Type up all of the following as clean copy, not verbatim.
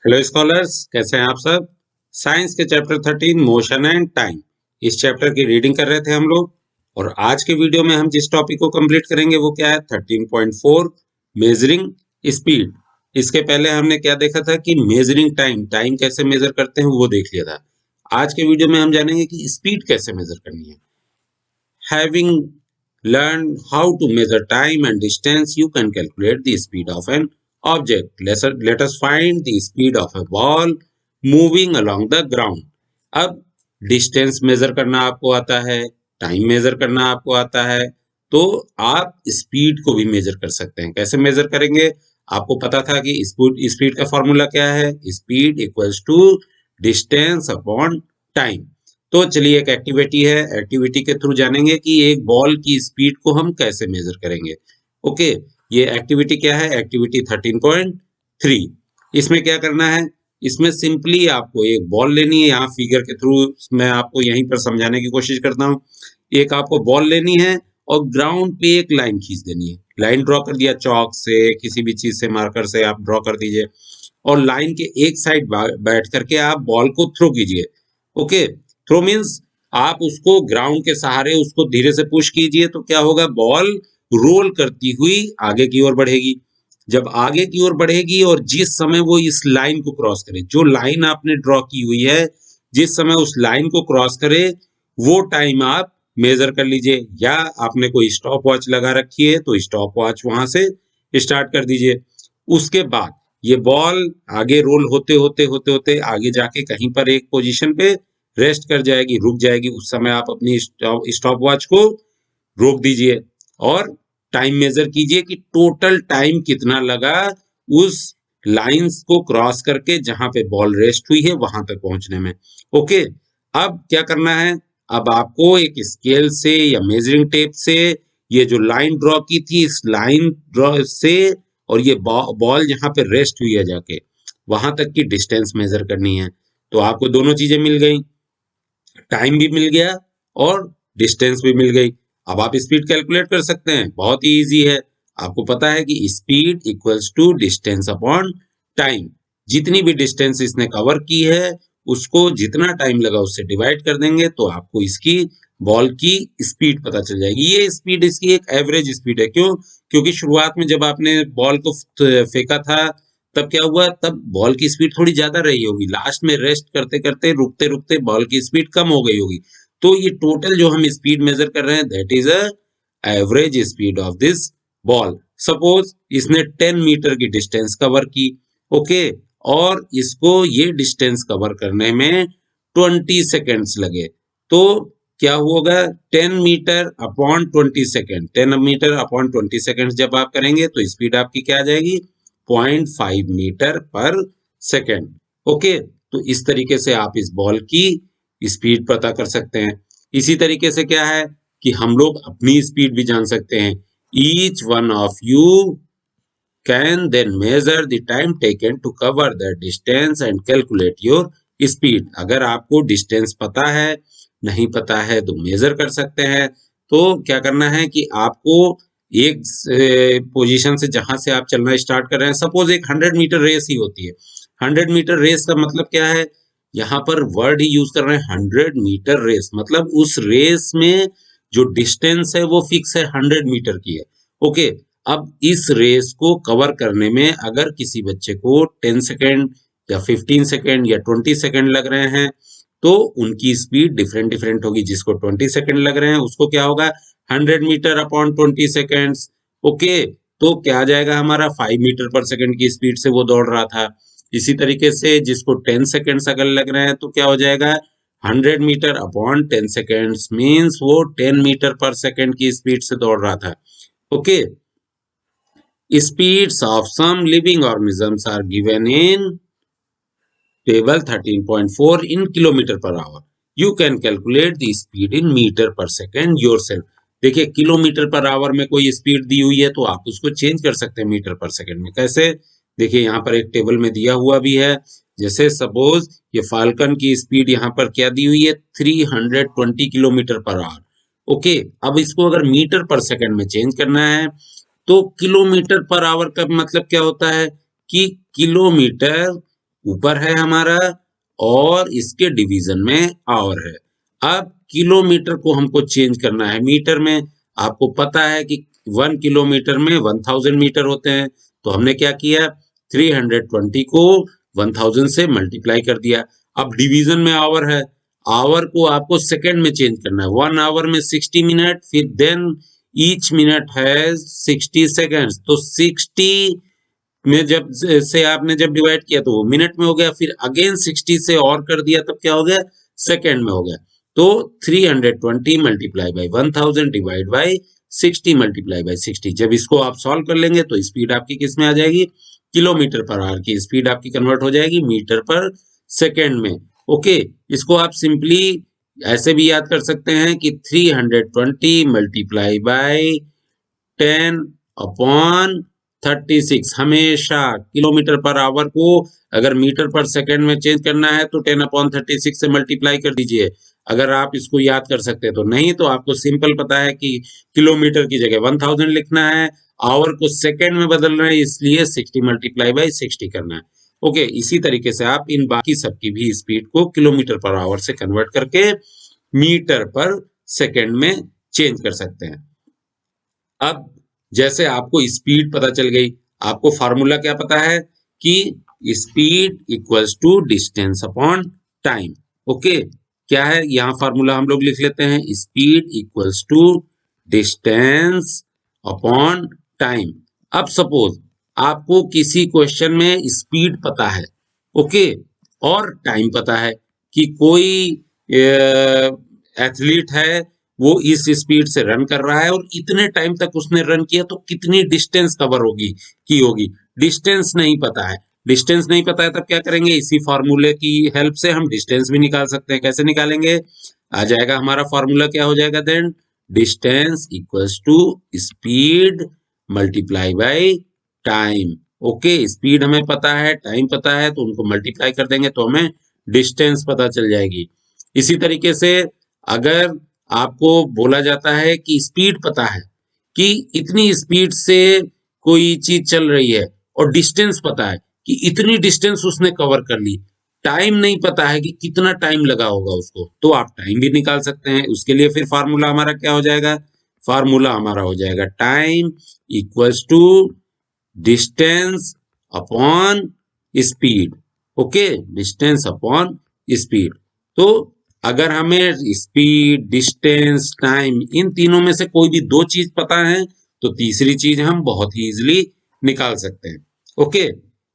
Hello scholars, कैसे हैं आप सब। साइंस के चैप्टर 13 मोशन एंड टाइम, इस चैप्टर की रीडिंग कर रहे थे हम लोग। और आज के वीडियो में हम जिस टॉपिक को कंप्लीट करेंगे वो क्या है, 13.4 मेजरिंग स्पीड। इसके पहले हमने क्या देखा था कि मेजरिंग टाइम, टाइम कैसे मेजर करते हैं वो देख लिया था। आज के वीडियो में हम जानेंगे कि स्पीड कैसे मेजर करनी है। Having learned how to measure time and distance, you can calculate the speed of an object. Let us find the speed of a ball moving along the ground. अब distance measure करना आपको आता है, time major करना आपको आता है, तो आप स्पीड को भी मेजर कर सकते हैं। कैसे मेजर करेंगे? आपको पता था कि स्पीड का फॉर्मूला क्या है, speed equals to distance upon time. तो चलिए एक एक्टिविटी है, एक्टिविटी के थ्रू जानेंगे कि एक बॉल की स्पीड को हम कैसे मेजर करेंगे। ओके, ये एक्टिविटी क्या है, एक्टिविटी 13.3। इसमें क्या करना है, इसमें सिंपली आपको एक बॉल लेनी है। यहाँ फिगर के थ्रू मैं आपको यहीं पर समझाने की कोशिश करता हूँ। एक आपको बॉल लेनी है और ग्राउंड पे एक लाइन खींच देनी है। लाइन ड्रॉ कर दिया, चौक से किसी भी चीज से, मार्कर से आप ड्रॉ कर दीजिए और लाइन के एक साइड बैठ करके आप बॉल को थ्रो कीजिए। ओके, थ्रो मीन्स आप उसको ग्राउंड के सहारे उसको धीरे से पुश कीजिए, तो क्या होगा, बॉल रोल करती हुई आगे की ओर बढ़ेगी। जब आगे की ओर बढ़ेगी और जिस समय वो इस लाइन को क्रॉस करे, जो लाइन आपने ड्रॉ की हुई है, जिस समय उस लाइन को क्रॉस करे वो टाइम आप मेजर कर लीजिए। या आपने कोई स्टॉप वॉच लगा रखी है तो स्टॉप वॉच वहां से स्टार्ट कर दीजिए। उसके बाद ये बॉल आगे रोल होते होते होते होते आगे जाके कहीं पर एक पोजीशन पे रेस्ट कर जाएगी, रुक जाएगी। उस समय आप अपनी स्टॉप वॉच को रोक दीजिए और टाइम मेजर कीजिए कि टोटल टाइम कितना लगा उस लाइंस को क्रॉस करके जहां पे बॉल रेस्ट हुई है वहां तक पहुंचने में। ओके, अब क्या करना है, अब आपको एक स्केल से या मेजरिंग टेप से ये जो लाइन ड्रॉ की थी, इस लाइन ड्रॉ से और ये बॉल जहां पे रेस्ट हुई है जाके वहां तक की डिस्टेंस मेजर करनी है। तो आपको दोनों चीजें मिल गई, टाइम भी मिल गया और डिस्टेंस भी मिल गई। अब आप स्पीड कैलकुलेट कर सकते हैं, बहुत ही इजी है। आपको पता है कि speed equals to distance upon time. जितनी भी डिस्टेंस इसने कवर की है उसको जितना टाइम लगा उससे डिवाइड कर देंगे तो आपको इसकी बॉल की स्पीड पता चल जाएगी। ये स्पीड इसकी एक एवरेज स्पीड है। क्यों? क्योंकि शुरुआत में जब आपने बॉल को फेंका था तब क्या हुआ, तब बॉल की स्पीड थोड़ी ज्यादा रही होगी, लास्ट में रेस्ट करते करते रुकते रुकते बॉल की स्पीड कम हो गई होगी। तो ये टोटल जो हम स्पीड मेजर कर रहे हैं that is a average speed of this ball. Suppose इसने 10 मीटर की डिस्टेंस कवर की, ओके, और इसको ये डिस्टेंस कवर करने में 20 सेकेंड्स लगे। तो क्या होगा, 10 metre upon 20 second, 10 metre upon 20 second जब आप करेंगे तो स्पीड आपकी क्या आ जाएगी, 0.5 मीटर पर सेकेंड। ओके, तो इस तरीके से आप इस बॉल की स्पीड पता कर सकते हैं। इसी तरीके से क्या है कि हम लोग अपनी स्पीड भी जान सकते हैं। Each one of you can then measure the time taken to cover the distance and calculate your speed. अगर आपको डिस्टेंस पता है, नहीं पता है तो मेजर कर सकते हैं। तो क्या करना है कि आपको एक पोजीशन से जहां से आप चलना स्टार्ट कर रहे हैं, सपोज एक 100 मीटर रेस ही होती है। 100 मीटर रेस का मतलब क्या है, यहाँ पर वर्ड ही यूज कर रहे हैं 100 मीटर रेस, मतलब उस रेस में जो डिस्टेंस है वो फिक्स है, 100 मीटर की है। ओके, अब इस रेस को कवर करने में अगर किसी बच्चे को 10 सेकेंड या 15 सेकेंड या 20 सेकेंड लग रहे हैं तो उनकी स्पीड डिफरेंट डिफरेंट होगी। जिसको 20 सेकेंड लग रहे हैं उसको क्या होगा, 100 मीटर अपॉन 20 सेकेंड्स। ओके, तो क्या आ जाएगा हमारा, 5 मीटर पर सेकेंड की स्पीड से वो दौड़ रहा था। इसी तरीके से जिसको 10 सेकेंड्स अगर लग रहे हैं तो क्या हो जाएगा, 100 मीटर अपॉन 10 सेकेंड्स मीन्स वो 10 मीटर पर सेकेंड की स्पीड से दौड़ रहा था। Okay, speeds of some living organisms are given in table 13.4 in kilometer per hour. You can calculate the speed in meter per second yourself. देखिए, kilometre per our में कोई स्पीड दी हुई है तो आप उसको चेंज कर सकते हैं मीटर पर सेकंड में। कैसे? देखिए, यहाँ पर एक टेबल में दिया हुआ भी है। जैसे सपोज ये फाल्कन की स्पीड यहाँ पर क्या दी हुई है, 320 किलोमीटर पर आवर। ओके, अब इसको अगर मीटर पर सेकंड में चेंज करना है तो किलोमीटर पर आवर का मतलब क्या होता है कि किलोमीटर ऊपर है हमारा और इसके डिवीजन में आवर है। अब किलोमीटर को हमको चेंज करना है मीटर में। आपको पता है कि 1 किलोमीटर में 1000 मीटर होते हैं, तो हमने क्या किया 320 को 1000 से मल्टीप्लाई कर दिया। अब डिवीजन में आवर है, आवर को आपको सेकंड में चेंज करना है। 1 आवर में 60 मिनट, फिर देन ईच मिनट है 60 सेकेंड्स, तो 60 में जब से आपने जब डिवाइड किया तो वो मिनट में हो गया, फिर अगेन 60 से और कर दिया तब क्या हो गया सेकंड में हो गया। तो 320 multiply by 1000 divide by 60 multiply by 60। जब इसको आप सॉल्व कर लेंगे तो स्पीड आपकी किस में आ जाएगी, किलोमीटर पर आवर की स्पीड आपकी कन्वर्ट हो जाएगी मीटर पर सेकेंड में। ओके, इसको आप सिंपली ऐसे भी याद कर सकते हैं कि 320 मल्टीप्लाई बाई 10 अपॉन 36। हमेशा किलोमीटर पर आवर को अगर मीटर पर सेकंड में चेंज करना है तो 10 अपॉन 36 से मल्टीप्लाई कर दीजिए। अगर आप इसको याद कर सकते हैं तो, नहीं तो आपको सिंपल पता है कि किलोमीटर की जगह 1000 लिखना है, आवर को सेकंड में बदलना है, इसलिए 60 मल्टीप्लाई बाई 60 करना है। ओके, इसी तरीके से आप इन बाकी सबकी भी स्पीड को किलोमीटर पर आवर से कन्वर्ट करके मीटर पर सेकंड में चेंज कर सकते हैं। अब जैसे आपको स्पीड पता चल गई, आपको फार्मूला क्या पता है कि speed equals to distance upon time. Okay, क्या है यहाँ फार्मूला हम लोग लिख लेते हैं, speed equals to distance upon time. अब सपोज आपको किसी क्वेश्चन में स्पीड पता है, ओके, और टाइम पता है कि कोई एथलीट है वो इस स्पीड से रन कर रहा है और इतने टाइम तक उसने रन किया, तो कितनी डिस्टेंस कवर होगी। डिस्टेंस नहीं पता है, डिस्टेंस नहीं पता है तब क्या करेंगे, इसी फार्मूले की हेल्प से हम डिस्टेंस भी निकाल सकते हैं। कैसे निकालेंगे, आ जाएगा हमारा फार्मूला क्या हो जाएगा then, distance equals to speed multiply by time. Okay, speed हमें पता है, टाइम पता है, तो उनको मल्टीप्लाई कर देंगे तो हमें डिस्टेंस पता चल जाएगी। इसी तरीके से अगर आपको बोला जाता है कि स्पीड पता है कि इतनी स्पीड से कोई चीज चल रही है, और डिस्टेंस पता है कि इतनी डिस्टेंस उसने कवर कर ली, टाइम नहीं पता है कि कितना टाइम लगा होगा उसको, तो आप टाइम भी निकाल सकते हैं। उसके लिए फिर फार्मूला हमारा क्या हो जाएगा, फार्मूला हमारा हो जाएगा time equals to distance upon speed. Okay, distance upon speed. तो अगर हमें स्पीड, डिस्टेंस, टाइम इन तीनों में से कोई भी दो चीज पता है तो तीसरी चीज हम बहुत ही इजीली निकाल सकते हैं। ओके,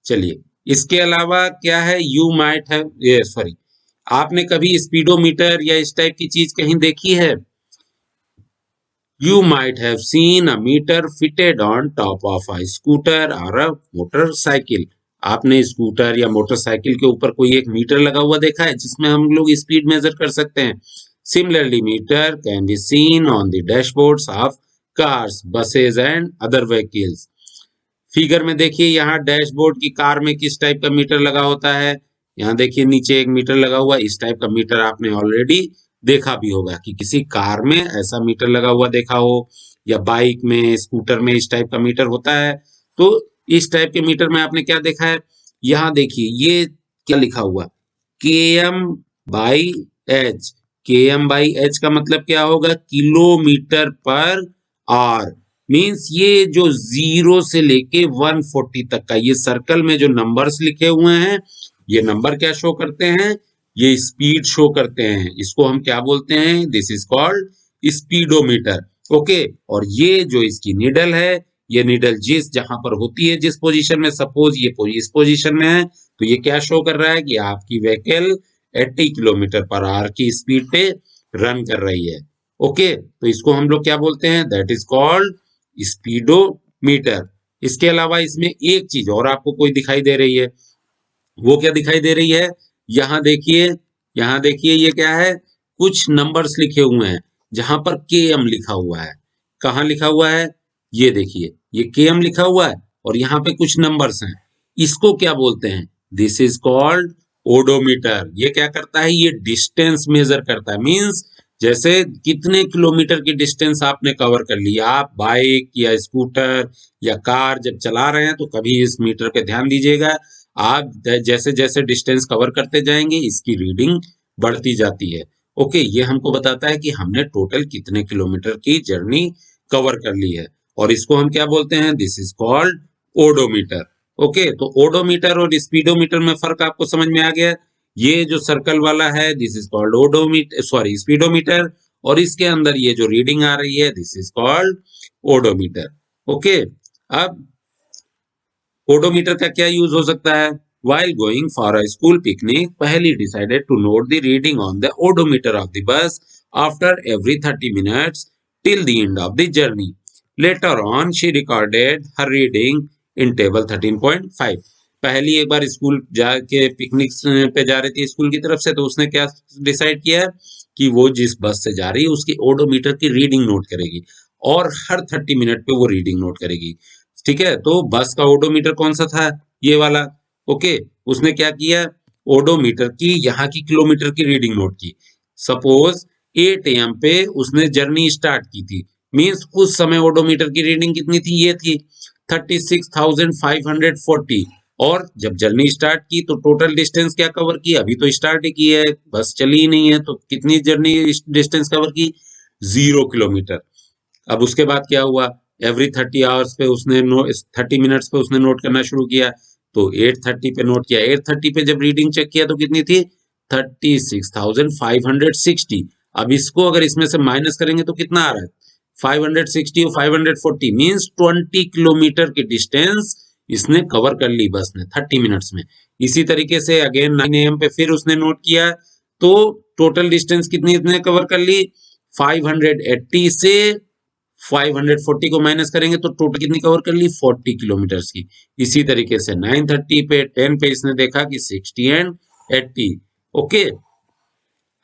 चलिए, इसके अलावा क्या है, यू माइट हैव सॉरी, आपने कभी स्पीडोमीटर या इस टाइप की चीज कहीं देखी है? You might have seen a meter fitted on top of a scooter or a motorcycle. आपने स्कूटर या मोटरसाइकिल के ऊपर कोई एक मीटर लगा हुआ देखा है जिसमें हम लोग स्पीड मेजर कर सकते हैं। Similarly, meter can be seen on the dashboards of cars, buses and other vehicles. Figure में देखिए, यहाँ डैशबोर्ड की कार में किस टाइप का मीटर लगा होता है। यहाँ देखिए नीचे एक मीटर लगा हुआ, इस टाइप का मीटर आपने ऑलरेडी देखा भी होगा कि किसी कार में ऐसा मीटर लगा हुआ देखा हो, या बाइक में, स्कूटर में इस टाइप का मीटर होता है। तो इस टाइप के मीटर में आपने क्या देखा है, यहाँ देखिए ये क्या लिखा हुआ, km by H. km by H का मतलब क्या होगा, किलोमीटर पर आवर। मीन्स ये जो 0 से लेके 140 तक का ये सर्कल में जो नंबर्स लिखे हुए हैं, ये नंबर क्या शो करते हैं, ये स्पीड शो करते हैं। इसको हम क्या बोलते हैं, this is called speedometer. Okay, और ये जो इसकी नीडल है, ये नीडल जिस जहां पर होती है, जिस पोजीशन में, सपोज ये इस पोजीशन में है, तो ये क्या शो कर रहा है कि आपकी व्हीकल 80 किलोमीटर पर आवर की स्पीड पे रन कर रही है। ओके, तो इसको हम लोग क्या बोलते हैं, दैट इज कॉल्ड स्पीडोमीटर। इसके अलावा इसमें एक चीज और आपको कोई दिखाई दे रही है, वो क्या दिखाई दे रही है, यहाँ देखिए, यहाँ देखिए ये क्या है, कुछ नंबर्स लिखे हुए हैं जहां पर km लिखा हुआ है। कहाँ लिखा हुआ है, ये देखिए, ये km लिखा हुआ है और यहाँ पे कुछ नंबर्स हैं। इसको क्या बोलते हैं, दिस इज कॉल्ड ओडोमीटर। ये क्या करता है, ये डिस्टेंस मेजर करता है। मींस जैसे कितने किलोमीटर की डिस्टेंस आपने कवर कर लिया। आप बाइक या स्कूटर या कार जब चला रहे हैं तो कभी इस मीटर पे ध्यान दीजिएगा, आप जैसे जैसे डिस्टेंस कवर करते जाएंगे इसकी रीडिंग बढ़ती जाती है। ओके, ये हमको बताता है कि हमने टोटल कितने किलोमीटर की जर्नी कवर कर ली है, और इसको हम क्या बोलते हैं, this is called odometer. Okay, तो ओडोमीटर और स्पीडोमीटर में फर्क आपको समझ में आ गया। ये जो सर्कल वाला है this is called odometer, sorry speedometer, और इसके अंदर ये जो रीडिंग आ रही है this is called odometer. Okay, अब ओडोमीटर का क्या यूज हो सकता है, while going for a school picnic पहली decided to note the reading on the odometer of the bus after every 30 minutes till the end of the journey. Later on she recorded her reading in table 13.5. पहली एक बार school जाके picnic पे जा रही थी school की तरफ से, तो उसने क्या डिसाइड किया कि वो जिस बस से जा रही है उसकी ओडोमीटर की रीडिंग नोट करेगी और हर 30 मिनट पे वो रीडिंग नोट करेगी। ठीक है, तो बस का ओडोमीटर कौन सा था, ये वाला। ओके, उसने क्या किया, ओडोमीटर की यहाँ की किलोमीटर की रीडिंग नोट की। सपोज 8 AM पे उसने जर्नी स्टार्ट की थी, मींस उस समय ओडोमीटर की रीडिंग कितनी थी, ये थी 36,540। और जब जर्नी स्टार्ट की तो टोटल डिस्टेंस क्या कवर की, अभी तो स्टार्ट ही की है, बस चली ही नहीं है, तो कितनी जर्नी डिस्टेंस कवर की, 0 किलोमीटर। अब उसके बाद क्या हुआ, एवरी 30 आवर्स पे उसने 30 मिनट्स पे उसने नोट करना शुरू किया, तो 8:30 पे नोट किया, 8:30 पे जब रीडिंग चेक किया तो कितनी थी, 36,560। अब इसको अगर इसमें से माइनस करेंगे तो कितना आ रहा है, 560 और 540 मींस 20 किलोमीटर की डिस्टेंस इसने कवर कर ली बस ने 30 मिनट्स में। इसी तरीके से अगेन 9 AM पे फिर उसने नोट किया, तो टोटल डिस्टेंस कितनी इसने कवर कर ली, 580 से 540 को माइनस करेंगे तो टोटल कितनी कवर कर ली, 40 किलोमीटर्स की। इसी तरीके से 9:30 पे 10 पे इसने देखा कि 60 एंड 80। ओके,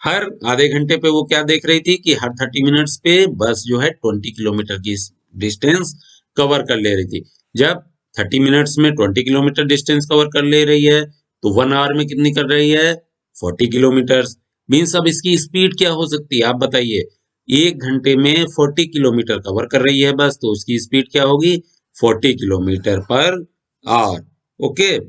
हर आधे घंटे पे वो क्या देख रही थी कि हर 30 मिनट्स पे बस जो है 20 किलोमीटर की डिस्टेंस कवर कर ले रही थी। जब 30 मिनट्स में 20 किलोमीटर डिस्टेंस कवर कर ले रही है तो 1 आवर में कितनी कर रही है, 40 किलोमीटर। मीन्स अब इसकी स्पीड क्या हो सकती है, आप बताइए। 1 घंटे में 40 किलोमीटर कवर कर रही है बस, तो उसकी स्पीड क्या होगी, 40 kilometre per hour. Okay,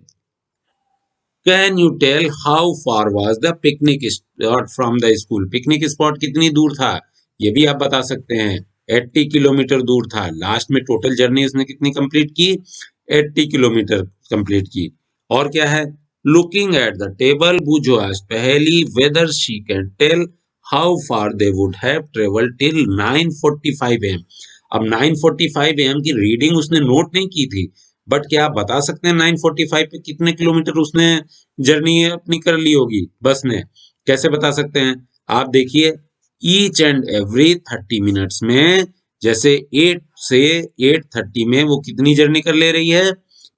can you tell how far was the picnic spot from the school, picnic spot कितनी दूर था, ये भी आप बता सकते हैं। 80 किलोमीटर दूर था। लास्ट में टोटल जर्नी इसने कितनी कंप्लीट की, 80 किलोमीटर कंप्लीट की। और क्या है, looking at the table Boojho asked Paheli whether she can tell how far they would have travelled till 9:45 AM। अब 9:45 AM की रीडिंग उसने नोट नहीं की थी, बट क्या आप बता सकते हैं 9:45 पे कितने किलोमीटर उसने जर्नी अपनी कर ली होगी बस ने, कैसे बता सकते हैं, आप देखिए। ईच एंड एवरी 30 मिनट्स में, जैसे 8 से 8:30 में वो कितनी जर्नी कर ले रही है,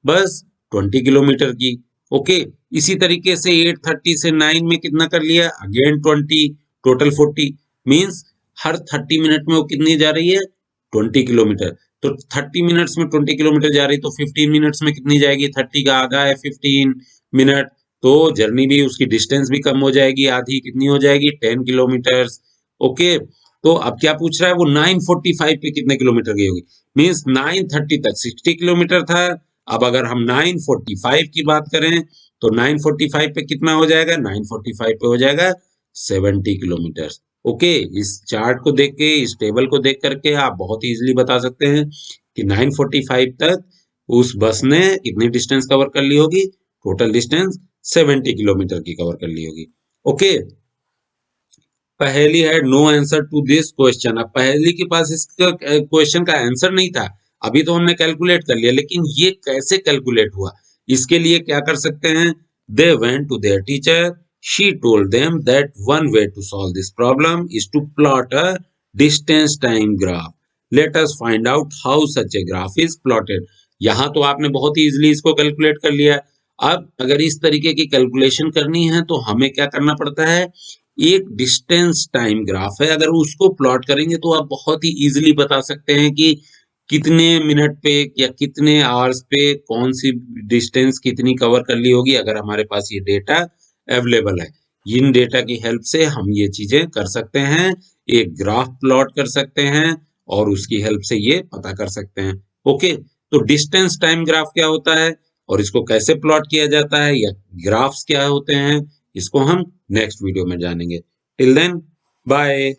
बस 20 किलोमीटर की। ओके, इसी तरीके से 8:30 से 9 में कितना कर लिया, अगेन 20, टोटल 40। मींस हर 30 मिनट में वो कितनी जा रही है, 20 किलोमीटर। तो 30 मिनट्स में 20 किलोमीटर जा रही, तो 15 मिनट्स में कितनी जाएगी, 30 का आधा है 15 मिनट, तो जर्नी भी उसकी डिस्टेंस भी कम हो जाएगी, आधी कितनी हो जाएगी, 10 किलोमीटर। ओके, तो अब क्या पूछ रहा है, वो 9:45 पे कितने किलोमीटर गई होगी, मींस 9:30 तक 60 किलोमीटर था। अब अगर हम 9:45 की बात करें तो 9:45 पे कितना हो जाएगा, 9:45 पे हो जाएगा 70 किलोमीटर। ओके, इस चार्ट को देख के, इस टेबल को देख करके आप बहुत इजीली बता सकते हैं कि 9:45 तक उस बस ने कितनी डिस्टेंस कवर कर ली होगी, टोटल डिस्टेंस 70 किलोमीटर की कवर कर ली होगी। Okay, Paheli has no answer to this question. अब पहेली के पास इसका क्वेश्चन का आंसर नहीं था, अभी तो हमने कैलकुलेट कर लिया, लेकिन ये कैसे कैलकुलेट हुआ, इसके लिए क्या कर सकते हैं, they went to their teacher, she told them that one way to solve this problem is to plot a distance time graph. Let us find out how such a graph is plotted. यहां तो आपने बहुत ही easily इसको calculate कर लिया। अब अगर इस तरीके की कैलकुलेशन करनी है तो हमें क्या करना पड़ता है, एक डिस्टेंस टाइम ग्राफ है, अगर उसको प्लॉट करेंगे तो आप बहुत ही इजीली बता सकते हैं कि कितने मिनट पे या कितने आवर्स पे कौन सी डिस्टेंस कितनी कवर कर ली होगी, अगर हमारे पास ये डेटा अवेलेबल है। इन डेटा की हेल्प से हम ये चीजें कर सकते हैं, एक ग्राफ प्लॉट कर सकते हैं और उसकी हेल्प से ये पता कर सकते हैं। ओके, तो डिस्टेंस टाइम ग्राफ क्या होता है, और इसको कैसे प्लॉट किया जाता है या ग्राफ्स क्या होते हैं, इसको हम नेक्स्ट वीडियो में जानेंगे। Till then bye.